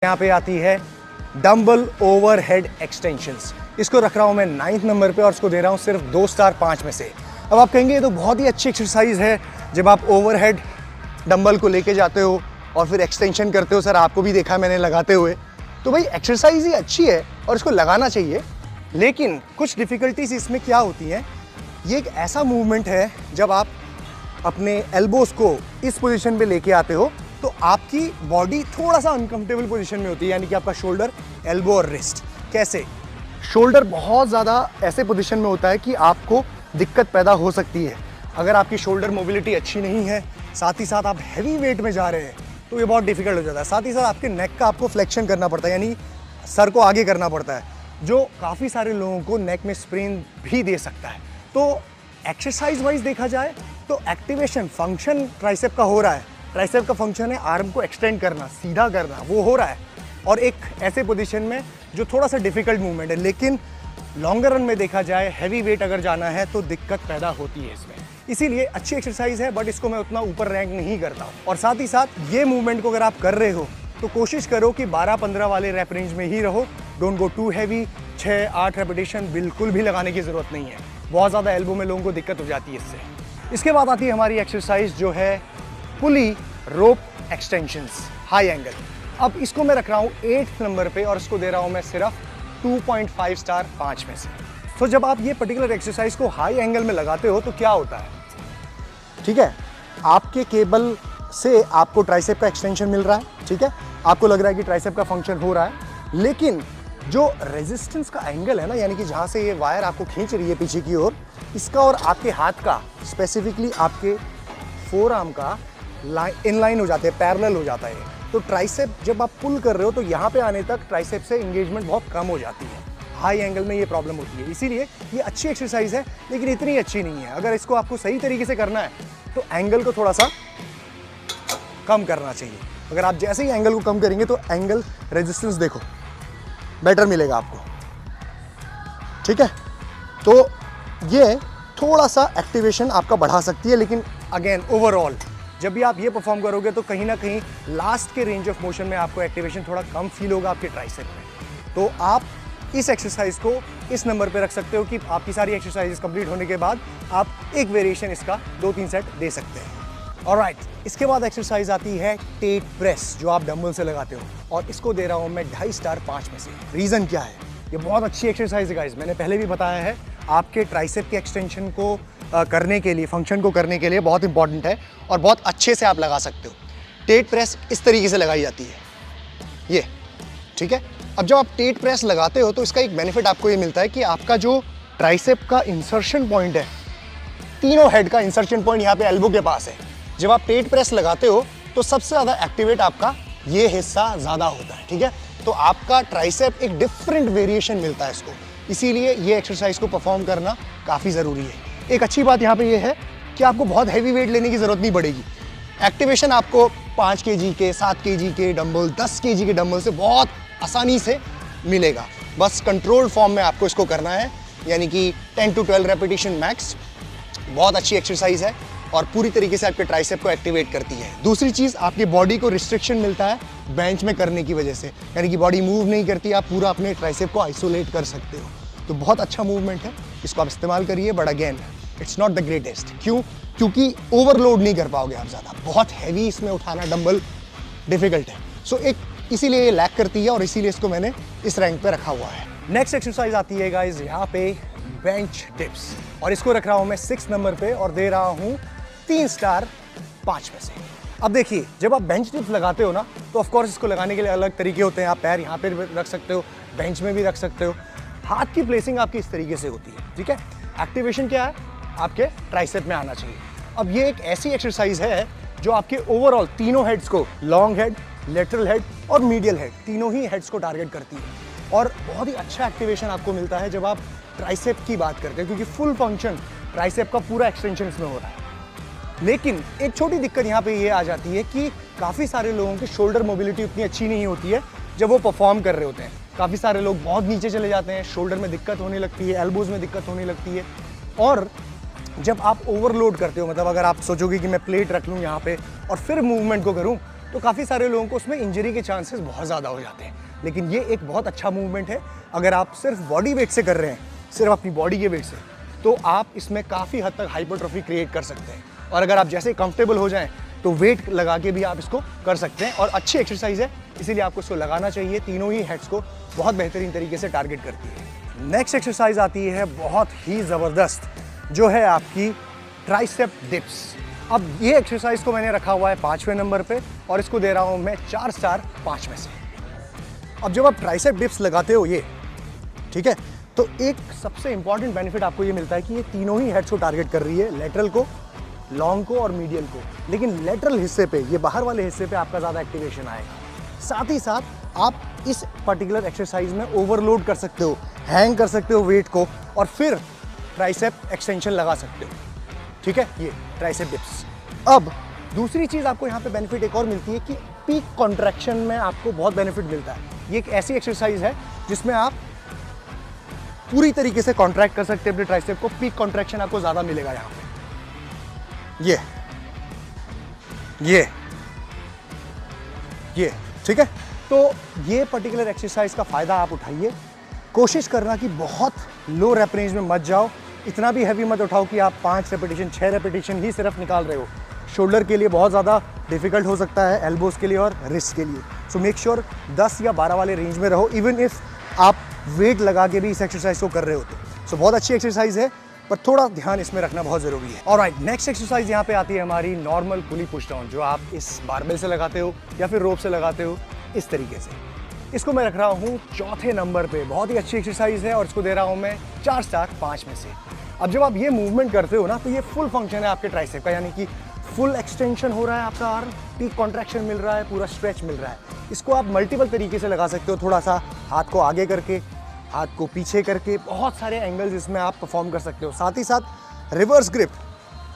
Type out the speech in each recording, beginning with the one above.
यहाँ पे आती है डंबल ओवरहेड एक्सटेंशंस। इसको रख रहा हूँ मैं 9th नंबर पे और इसको दे रहा हूँ सिर्फ 2 स्टार 5 में से। अब आप कहेंगे ये तो बहुत ही अच्छी एक्सरसाइज है, जब आप ओवरहेड डंबल को लेके जाते हो और फिर एक्सटेंशन करते हो। सर आपको भी देखा मैंने लगाते हुए, तो भाई एक्सरसाइज ही अच्छी है और इसको लगाना चाहिए। लेकिन कुछ डिफ़िकल्टीज इसमें क्या होती हैं, ये एक ऐसा मूवमेंट है जब आप अपने एल्बोज को इस पोजीशन पे लेके आते हो तो आपकी बॉडी थोड़ा सा अनकंफर्टेबल पोजीशन में होती है, यानी कि आपका शोल्डर, एल्बो और रिस्ट। कैसे? शोल्डर बहुत ज़्यादा ऐसे पोजीशन में होता है कि आपको दिक्कत पैदा हो सकती है। अगर आपकी शोल्डर मोबिलिटी अच्छी नहीं है, साथ ही साथ आप हैवी वेट में जा रहे हैं, तो ये बहुत डिफिकल्ट हो जाता है। साथ ही साथ आपके नेक का आपको फ्लेक्शन करना पड़ता है, यानी सर को आगे करना पड़ता है, जो काफ़ी सारे लोगों को नेक में स्प्रेन भी दे सकता है। तो एक्सरसाइज वाइज देखा जाए तो एक्टिवेशन फंक्शन ट्राइसेप का हो रहा है। ट्राइसेप का फंक्शन है आर्म को एक्सटेंड करना, सीधा करना, वो हो रहा है, और एक ऐसे पोजीशन में जो थोड़ा सा डिफिकल्ट मूवमेंट है। लेकिन लॉन्गर रन में देखा जाए, हैवी वेट अगर जाना है तो दिक्कत पैदा होती है इसमें। इसीलिए अच्छी एक्सरसाइज है, बट इसको मैं उतना ऊपर रैंक नहीं करता हूँ। और साथ ही साथ ये मूवमेंट को अगर आप कर रहे हो तो कोशिश करो कि 12-15 वाले रैप रेंज में ही रहो। Don't go too heavy. 6-8 repetition बिल्कुल भी लगाने की ज़रूरत नहीं है, बहुत ज़्यादा एल्बो में लोगों को दिक्कत हो जाती है इससे। इसके बाद आती है हमारी एक्सरसाइज जो है पुली रोप एक्सटेंशंस हाई एंगल। अब इसको मैं रख रहा हूँ 8th नंबर पे और इसको दे रहा हूँ मैं सिर्फ 2.5 स्टार 5 में से। तो जब आप ये पर्टिकुलर एक्सरसाइज को हाई एंगल में लगाते हो तो क्या होता है, ठीक है, आपके केबल से आपको ट्राइसेप का एक्सटेंशन मिल रहा है, ठीक है, आपको लग रहा है कि ट्राइसेप का फंक्शन हो रहा है, लेकिन जो रेजिस्टेंस का एंगल है ना, यानी कि जहाँ से ये वायर आपको खींच रही है पीछे की ओर, इसका और आपके हाथ का, स्पेसिफिकली आपके फोर आर्म का इनलाइन हो जाते हैं, पैरेलल हो जाता है। तो ट्राइसेप जब आप पुल कर रहे हो तो यहाँ पे आने तक ट्राइसेप से इंगेजमेंट बहुत कम हो जाती है। हाई एंगल में ये प्रॉब्लम होती है, इसीलिए ये अच्छी एक्सरसाइज है लेकिन इतनी अच्छी नहीं है। अगर इसको आपको सही तरीके से करना है तो एंगल को थोड़ा सा कम करना चाहिए। अगर आप जैसे ही एंगल को कम करेंगे तो एंगल रेजिस्टेंस देखो बेटर मिलेगा आपको, ठीक है। तो ये थोड़ा सा एक्टिवेशन आपका बढ़ा सकती है, लेकिन अगेन ओवरऑल जब भी आप ये परफॉर्म करोगे तो कहीं ना कहीं लास्ट के रेंज ऑफ मोशन में आपको एक्टिवेशन थोड़ा कम फील होगा आपके ट्राइसेप में। तो आप इस एक्सरसाइज को इस नंबर पे रख सकते हो कि आपकी सारी एक्सरसाइजेस कंप्लीट होने के बाद आप एक वेरिएशन इसका 2-3 सेट दे सकते हैं। ऑलराइट, इसके बाद एक्सरसाइज आती है टेट प्रेस, जो आप डंबल से लगाते हो, और इसको दे रहा हूँ मैं 2.5 स्टार 5 में से। रीज़न क्या है, ये बहुत अच्छी एक्सरसाइज है गाइस, मैंने पहले भी बताया है, आपके ट्राइसेप के एक्सटेंशन को करने के लिए, फंक्शन को करने के लिए बहुत इंपॉर्टेंट है और बहुत अच्छे से आप लगा सकते हो। टेट प्रेस इस तरीके से लगाई जाती है, ये, ठीक है। अब जब आप टेट प्रेस लगाते हो तो इसका एक बेनिफिट आपको ये मिलता है कि आपका जो ट्राइसेप का इंसर्शन पॉइंट है, तीनों हेड का इंसर्शन पॉइंट यहाँ पे एल्बो के पास है। जब आप टेट प्रेस लगाते हो तो सबसे ज़्यादा एक्टिवेट आपका ये हिस्सा ज़्यादा होता है, ठीक है। तो आपका ट्राइसेप एक डिफरेंट वेरिएशन मिलता है इसको, इसीलिए ये एक्सरसाइज को परफॉर्म करना काफ़ी ज़रूरी है। एक अच्छी बात यहाँ पे ये है कि आपको बहुत हैवी वेट लेने की ज़रूरत नहीं पड़ेगी। एक्टिवेशन आपको 5 kg के, 7 kg के डंबल, 10 kg के डंबल से बहुत आसानी से मिलेगा। बस कंट्रोल्ड फॉर्म में आपको इसको करना है, यानी कि 10 to 12 रेपिटेशन मैक्स। बहुत अच्छी एक्सरसाइज है और पूरी तरीके से आपके ट्राइसेप को एक्टिवेट करती है। दूसरी चीज़, आपकी बॉडी को रिस्ट्रिक्शन मिलता है बेंच में करने की वजह से, यानी कि बॉडी मूव नहीं करती, आप पूरा अपने ट्राइसेप को आइसोलेट कर सकते हो। तो बहुत अच्छा मूवमेंट है, इसको आप इस्तेमाल करिए, but again it's not the greatest. क्यों? क्योंकि ओवरलोड नहीं कर पाओगे आप ज़्यादा, बहुत हैवी इसमें उठाना डंबल डिफिकल्ट है। सो एक इसीलिए ये लैक करती है और इसीलिए इसको मैंने इस रैंक पे रखा हुआ है। नेक्स्ट एक्सरसाइज आती है गाइज यहाँ पे बेंच डिप्स, और इसको रख रहा हूँ मैं 6 नंबर पे और दे रहा हूँ 3 स्टार 5 में से। अब देखिए, जब आप बेंच डिप्स लगाते हो ना तो ऑफकोर्स इसको लगाने के लिए अलग तरीके होते हैं। आप पैर यहाँ पे रख सकते हो, बेंच में भी रख सकते हो। हाथ की प्लेसिंग आपकी इस तरीके से होती है, ठीक है। एक्टिवेशन क्या है, आपके ट्राइसेप में आना चाहिए। अब ये एक ऐसी एक्सरसाइज है जो आपके ओवरऑल तीनों हेड्स को, लॉन्ग हेड, लेटरल हेड और मीडियल हेड, तीनों ही हेड्स को टारगेट करती है, और बहुत ही अच्छा एक्टिवेशन आपको मिलता है जब आप ट्राइसेप की बात करते हैं, क्योंकि फुल फंक्शन ट्राइसेप का पूरा एक्सटेंशन इसमें हो रहा है। लेकिन एक छोटी दिक्कत यहाँ पे ये आ जाती है कि काफ़ी सारे लोगों की शोल्डर मोबिलिटी उतनी अच्छी नहीं होती है जब वो परफॉर्म कर रहे होते हैं। काफ़ी सारे लोग बहुत नीचे चले जाते हैं, शोल्डर में दिक्कत होने लगती है, एल्बोज में दिक्कत होने लगती है। और जब आप ओवरलोड करते हो, मतलब अगर आप सोचोगे कि मैं प्लेट रख लूँ यहाँ पे और फिर मूवमेंट को करूँ, तो काफ़ी सारे लोगों को उसमें इंजरी के चांसेस बहुत ज़्यादा हो जाते हैं। लेकिन ये एक बहुत अच्छा मूवमेंट है। अगर आप सिर्फ बॉडी वेट से कर रहे हैं, सिर्फ अपनी बॉडी के वेट से, तो आप इसमें काफ़ी हद तक हाइपरट्रॉफी क्रिएट कर सकते हैं। और अगर आप जैसे कंफर्टेबल हो जाएं तो वेट लगा के भी आप इसको कर सकते हैं, और अच्छी एक्सरसाइज है, इसीलिए आपको इसको लगाना चाहिए। तीनों ही हेड्स को बहुत बेहतरीन तरीके से टारगेट करती है। नेक्स्ट एक्सरसाइज आती है बहुत ही ज़बरदस्त, जो है आपकी ट्राइसेप डिप्स। अब ये एक्सरसाइज को मैंने रखा हुआ है 5वें नंबर पे, और इसको दे रहा हूँ मैं 4 स्टार 5 में से। अब जब आप ट्राइसेप डिप्स लगाते हो ये, ठीक है, तो एक सबसे इंपॉर्टेंट बेनिफिट आपको ये मिलता है कि ये तीनों ही हेड्स को टारगेट कर रही है, लेटरल को, लॉन्ग को और मीडियल को। लेकिन लेटरल हिस्से पे, ये बाहर वाले हिस्से पे आपका ज़्यादा एक्टिवेशन आएगा। साथ ही साथ आप इस पर्टिकुलर एक्सरसाइज में ओवरलोड कर सकते हो, हैंग कर सकते हो वेट को, और फिर ट्राइसेप एक्सटेंशन लगा सकते हो। ठीक है, ये ट्राइसेप डिप्स। अब दूसरी चीज़ आपको यहाँ पे बेनिफिट एक और मिलती है कि पीक कॉन्ट्रैक्शन में आपको बहुत बेनिफिट मिलता है। ये एक ऐसी एक्सरसाइज है जिसमें आप पूरी तरीके से कॉन्ट्रैक्ट कर सकते हैं अपने ट्राइसेप को। पीक कॉन्ट्रैक्शन आपको ज़्यादा मिलेगा यहाँ पे। ये ठीक है। तो ये पर्टिकुलर एक्सरसाइज का फ़ायदा आप उठाइए। कोशिश करना कि बहुत लो रेप रेंज में मत जाओ, इतना भी हैवी मत उठाओ कि आप 5 रेपिटेशन 6 रेपिटेशन ही सिर्फ निकाल रहे हो। शोल्डर के लिए बहुत ज़्यादा डिफिकल्ट हो सकता है, एल्बोज के लिए और रिस्ट के लिए। सो मेक श्योर 10 या 12 वाले रेंज में रहो, इवन इफ आप वेट लगा के भी इस एक्सरसाइज को कर रहे हो तो। सो बहुत अच्छी एक्सरसाइज है, पर थोड़ा ध्यान इसमें रखना बहुत ज़रूरी है। ऑलराइट, नेक्स्ट एक्सरसाइज यहाँ पे आती है हमारी नॉर्मल पुली पुश डाउन, जो आप इस बारबेल से लगाते हो या फिर रोप से लगाते हो, इस तरीके से। इसको मैं रख रहा हूँ 4थे नंबर पे। बहुत ही अच्छी एक्सरसाइज है और इसको दे रहा हूँ मैं 4 स्टार 5 में से। अब जब आप ये मूवमेंट करते हो ना, तो ये फुल फंक्शन है आपके ट्राइसेप का, यानी कि फुल एक्सटेंशन हो रहा है आपका आर्म, पीक कॉन्ट्रैक्शन मिल रहा है, पूरा स्ट्रेच मिल रहा है। इसको आप मल्टीपल तरीके से लगा सकते हो, थोड़ा सा हाथ को आगे करके, हाथ को पीछे करके, बहुत सारे एंगल्स इसमें आप परफॉर्म कर सकते हो। साथ ही साथ रिवर्स ग्रिप,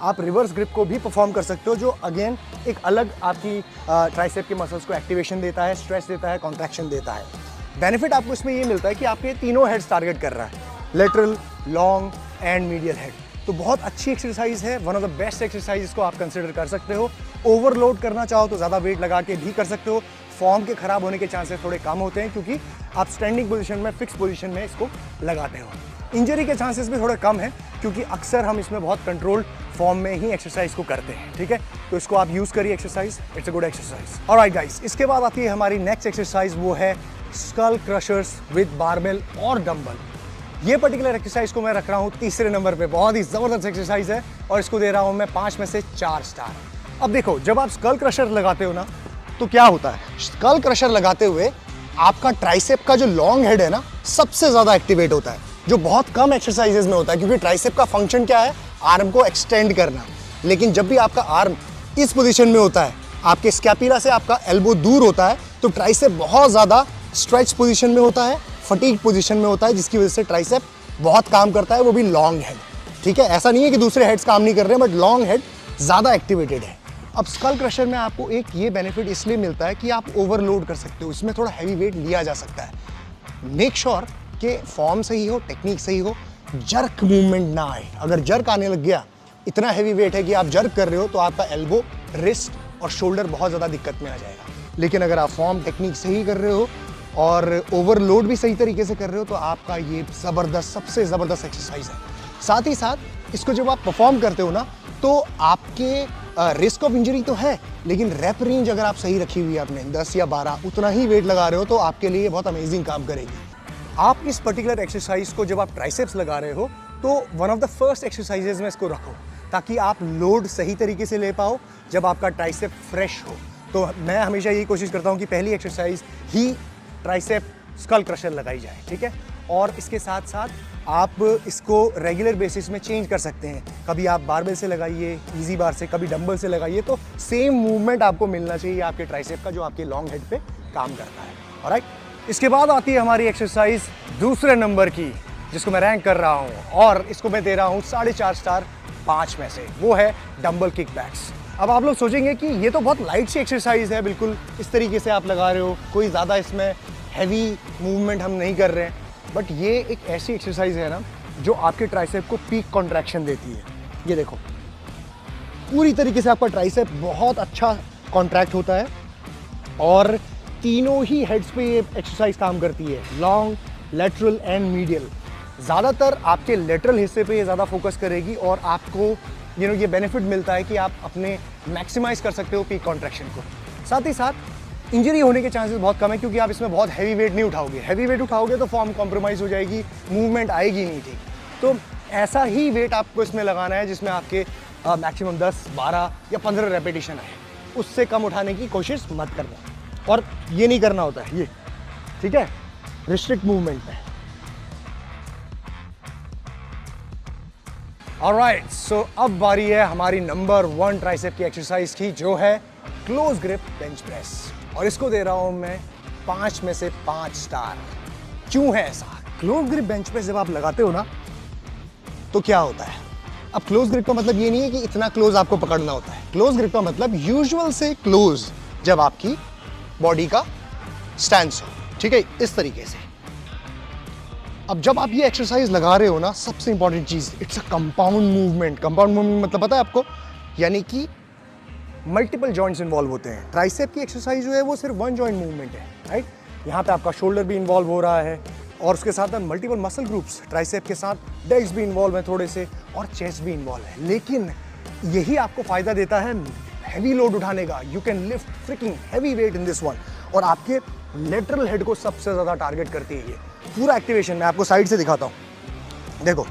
आप रिवर्स ग्रिप को भी परफॉर्म कर सकते हो, जो अगेन एक अलग आपकी ट्राइसेप के मसल्स को एक्टिवेशन देता है, स्ट्रेच देता है, कॉन्ट्रैक्शन देता है। बेनिफिट आपको इसमें ये मिलता है कि आपके तीनों हेड्स टारगेट कर रहा है, lateral, long and medial head. तो बहुत अच्छी एक्सरसाइज है, one of the best exercise को आप कंसिडर कर सकते हो। ओवरलोड करना चाहो तो ज़्यादा वेट लगा के भी कर सकते हो। फॉर्म के खराब होने के चांसेस थोड़े कम होते हैं, क्योंकि आप स्टैंडिंग पोजीशन में, फिक्स पोजीशन में इसको लगाते हो। इंजरी के चांसेस भी थोड़े कम हैं, क्योंकि अक्सर हम इसमें बहुत कंट्रोल्ड फॉर्म में ही एक्सरसाइज को करते हैं। ठीक है, तो इसको आप यूज़ करिए exercise, it's a good exercise. Alright guys, इसके बाद आती है हमारी नेक्स्ट एक्सरसाइज, वो है स्कल क्रशर्स विद बारबेल और डंबल। ये पर्टिकुलर एक्सरसाइज को मैं रख रहा हूँ 3रे नंबर पे। बहुत ही ज़बरदस्त एक्सरसाइज है और इसको दे रहा हूँ मैं 5 में से 4 स्टार। अब देखो, जब आप स्कल क्रशर लगाते हो ना, तो क्या होता है, स्कल क्रशर लगाते हुए आपका ट्राइसेप का जो लॉन्ग हेड है ना, सबसे ज़्यादा एक्टिवेट होता है, जो बहुत कम एक्सरसाइजेज में होता है, क्योंकि ट्राइसेप का फंक्शन क्या है, आर्म को एक्सटेंड करना। लेकिन जब भी आपका आर्म इस पोजीशन में होता है, आपके स्कैपुला से आपका एल्बो दूर होता है, तो ट्राइसेप बहुत ज़्यादा स्ट्रेच पोजीशन में होता है, फटीग पोजीशन में होता है, जिसकी वजह से ट्राइसेप बहुत काम करता है, वो भी लॉन्ग हेड। ठीक है, ऐसा नहीं है कि दूसरे हेड्स काम नहीं कर रहे हैं, बट लॉन्ग हेड ज़्यादा एक्टिवेटेड है। अब स्कल क्रशर में आपको एक ये बेनिफिट इसलिए मिलता है कि आप ओवरलोड कर सकते हो, इसमें थोड़ा हैवी वेट लिया जा सकता है। मेक श्योर कि फॉर्म सही हो, टेक्निक सही हो, जर्क मूवमेंट ना आए। अगर जर्क आने लग गया, इतना हैवी वेट है कि आप जर्क कर रहे हो, तो आपका एल्बो, रिस्ट और शोल्डर बहुत ज़्यादा दिक्कत में आ जाएगा। लेकिन अगर आप फॉर्म टेक्निक सही कर रहे हो और ओवरलोड भी सही तरीके से कर रहे हो, तो आपका ये ज़बरदस्त, सबसे ज़बरदस्त एक्सरसाइज है। साथ ही साथ इसको जब आप परफॉर्म करते हो ना, तो आपके रिस्क ऑफ इंजरी तो है, लेकिन रेप रेंज अगर आप सही रखी हुई है आपने 10 या 12 उतना ही वेट लगा रहे हो, तो आपके लिए बहुत अमेजिंग काम करेगी। आप इस पर्टिकुलर एक्सरसाइज को जब आप ट्राइसेप्स लगा रहे हो, तो one of the first exercises में इसको रखो, ताकि आप लोड सही तरीके से ले पाओ जब आपका ट्राइसेप फ्रेश हो। तो मैं हमेशा यही कोशिश करता हूँ कि पहली एक्सरसाइज ही ट्राइसेप स्कल क्रशर लगाई जाए। ठीक है, और इसके साथ साथ आप इसको रेगुलर बेसिस में चेंज कर सकते हैं। कभी आप बारबेल से लगाइए, इजी बार से, कभी डंबल से लगाइए, तो सेम मूवमेंट आपको मिलना चाहिए आपके ट्राइसेप का, जो आपके लॉन्ग हेड पे काम करता है। ऑलराइट, इसके बाद आती है हमारी एक्सरसाइज 2रे नंबर की, जिसको मैं रैंक कर रहा हूँ, और इसको मैं दे रहा हूँ 4.5 स्टार 5 में से। वो है डंबल किक बैक्स। अब आप लोग सोचेंगे कि ये तो बहुत लाइट सी एक्सरसाइज है, बिल्कुल इस तरीके से आप लगा रहे हो, कोई ज़्यादा इसमें हैवी मूवमेंट हम नहीं कर रहे हैं। बट ये एक ऐसी एक्सरसाइज है ना, जो आपके ट्राइसेप को पीक कॉन्ट्रैक्शन देती है। ये देखो, पूरी तरीके से आपका ट्राइसेप बहुत अच्छा कॉन्ट्रैक्ट होता है, और तीनों ही हेड्स पे ये एक्सरसाइज काम करती है, लॉन्ग, लेटरल एंड मीडियल। ज़्यादातर आपके लेटरल हिस्से पे ये ज़्यादा फोकस करेगी और आपको ये बेनिफिट मिलता है कि आप अपने मैक्सिमाइज कर सकते हो पीक कॉन्ट्रैक्शन को। साथ ही साथ इंजरी होने के चांसेस बहुत कम है क्योंकि आप इसमें बहुत हैवी वेट नहीं उठाओगे। हैवी वेट उठाओगे तो फॉर्म कॉम्प्रोमाइज़ हो जाएगी, मूवमेंट आएगी नहीं ठीक। तो ऐसा ही वेट आपको इसमें लगाना है जिसमें आपके मैक्सिमम 10, 12 या 15 रेपिटेशन आए। उससे कम उठाने की कोशिश मत करना। और ये नहीं करना होता है ये, ठीक है, रिस्ट्रिक्ट मूवमेंट में। ऑलराइट, सो अब बारी है हमारी नंबर 1 ट्राइसेप की एक्सरसाइज की, जो है क्लोज ग्रिप बेंच प्रेस। और इसको दे रहा हूं मैं 5 में से 5 स्टार। क्यों है ऐसा? क्लोज ग्रिप बेंच प्रेस जब आप लगाते हो ना तो क्या होता है? अब क्लोज ग्रिप का मतलब ये नहीं है कि इतना क्लोज आपको पकड़ना होता है। क्लोज ग्रिप का मतलब यूजुअल से क्लोज, जब आपकी बॉडी का स्टैंस हो, ठीक है, इस तरीके से। अब जब आप ये एक्सरसाइज लगा रहे हो ना, सबसे इंपॉर्टेंट चीज, it's a compound movement. Compound movement मतलब पता है आपको? यानी कि मल्टीपल जॉइंट्स इन्वॉल्व होते हैं। ट्राइसेप की एक्सरसाइज जो है वो सिर्फ 1 जॉइंट मूवमेंट है, राइट? यहाँ पे आपका शोल्डर भी इन्वॉल्व हो रहा है और उसके साथ मल्टीपल मसल ग्रुप्स, ट्राइसेप के साथ लेग्स भी इन्वॉल्व हैं थोड़े से और चेस्ट भी इन्वॉल्व है। लेकिन यही आपको फायदा देता है हैवी लोड उठाने का। You can lift fricking heavy weight in this one. और आपके लेटरल हेड को सबसे ज्यादा टारगेट करती है ये पूरा एक्टिवेशन। मैं आपको साइड से दिखाता हूँ, देखो।